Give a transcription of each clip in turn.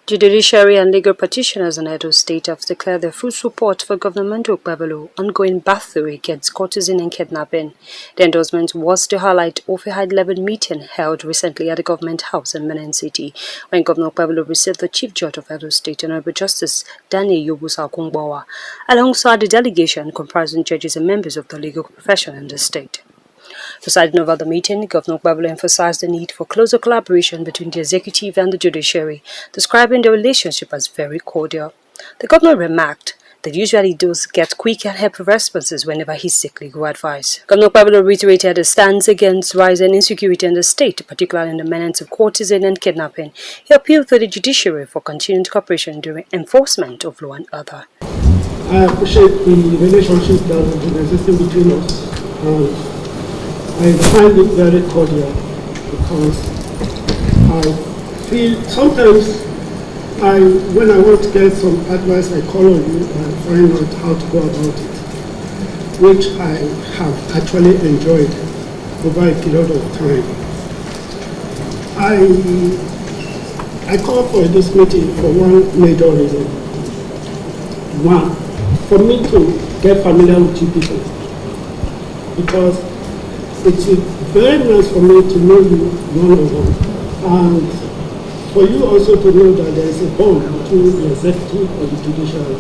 Judiciary and legal practitioners in Edo State have declared their full support for Governor Okpebholo ongoing battle against courtesan and kidnapping. The endorsement was the highlight of a high-level meeting held recently at the Government House in Benin City, when Governor Okpebholo received the Chief Judge of Edo State, Honorable Justice Daniel Okpebholo, alongside the delegation comprising judges and members of the legal profession in the state. Presiding over the meeting, Governor Okpebholo emphasized the need for closer collaboration between the executive and the judiciary, describing the relationship as very cordial. The governor remarked that usually those get quick and helpful responses whenever he seeks legal advice. Governor Okpebholo reiterated his stance against rising insecurity in the state, particularly in the menace of courtesan and kidnapping. He appealed to the judiciary for continued cooperation during enforcement of law and order. I appreciate the relationship that has been existing between us. I find it very cordial because I feel sometimes when I want to get some advice, I call on you and find out how to go about it, which I have actually enjoyed over a period of time. I called for this meeting for one major reason. One, for me to get familiar with you people, because it's very nice for me to know you one-on-one, and for you also to know that there is a bond between the executive and the judiciary.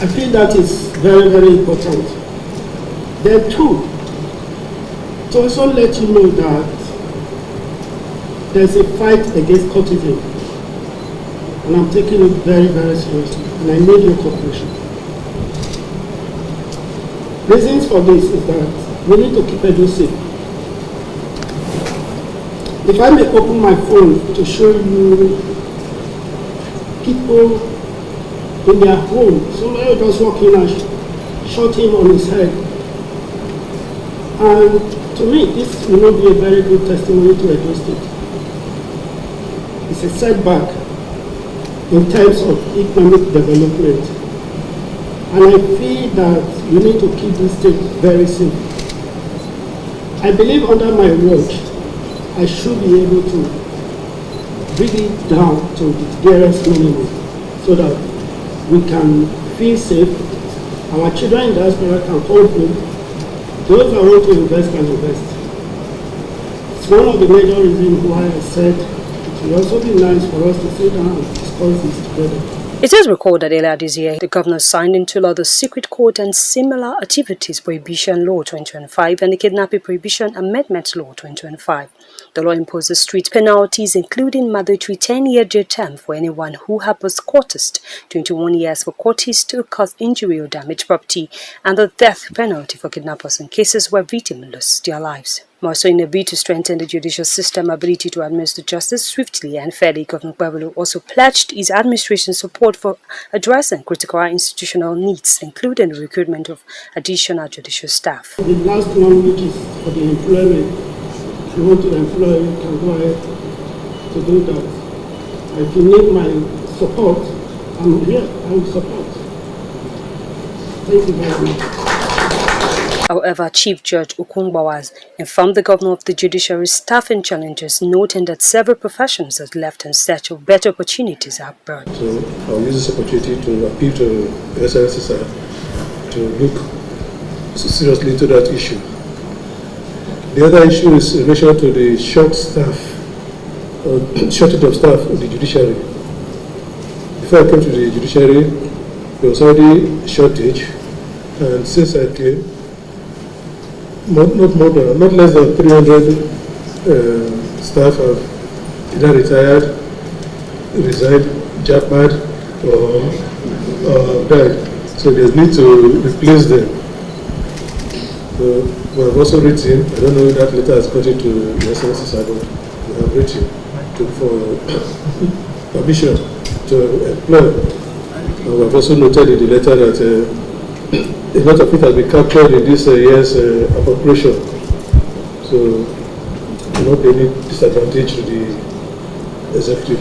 I feel that is very, very important. Then two, to also let you know that there's a fight against courtesan, and I'm taking it very, very seriously, and I need your cooperation. Reasons for this is that we need to keep Edo safe. If I may open my phone to show you people in their home, somebody just walk in and shot him on his head. And to me, this will not be a very good testimony to Edo State. It's a setback in terms of economic development. And I feel that we need to keep this state very safe. I believe under my watch, I should be able to bring it down to its barest minimum so that we can feel safe. Our children in diaspora can call home. Those that want to invest can invest. It's one of the major reasons why I said it will also be nice for us to sit down and discuss this together. It is recalled that earlier this year, the governor signed into law the Secret Court and Similar Activities Prohibition Law 2025 and the Kidnapping Prohibition Amendment Law 2025. The law imposes strict penalties, including mandatory 10-year jail term for anyone who harbours courtesed, 21 years for courtesy to cause injury or damage property, and the death penalty for kidnappers in cases where victims lose their lives. More so, in a bid to strengthen the judicial system ability to administer justice swiftly and fairly, Governor Okpebholo also pledged his administration's support for addressing critical institutional needs, including the recruitment of additional judicial staff. The last one, which is for the employment, if you want to employ, you can go ahead to do that. If you need my support, I'm here, I will support. Thank you very much. However, Chief Judge Okpebholo informed the governor of the judiciary's staffing challenges, noting that several professions have left in search of better opportunities abroad. So I'll use this opportunity to appeal to the SRSSI to look seriously into that issue. The other issue is in relation to the shortage of staff in the judiciary. Before I came to the judiciary, there was already a shortage, and since I came, not less than 300 staff have either retired, resigned, jackpot, or died. So there's need to replace them. So we have also written, I don't know if that letter has got into the SNCC, but we have written for permission to employ. And we have also noted in the letter that a lot of it has been captured in this year's appropriation. So there will not be any disadvantage to the executive.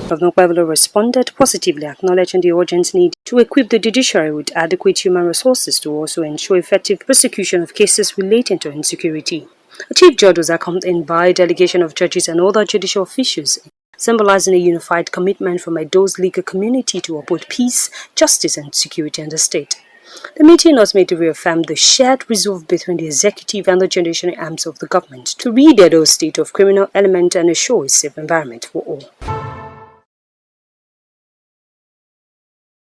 Governor Okpebholo responded positively, acknowledging the urgent need to equip the judiciary with adequate human resources to also ensure effective prosecution of cases relating to insecurity. The Chief Judge was accompanied by a delegation of judges and other judicial officials, symbolizing a unified commitment from Edo's legal community to uphold peace, justice and security in the state. The meeting was made to reaffirm the shared resolve between the executive and the judiciary arms of the government to rid Edo's state of criminal element and assure a safe environment for all.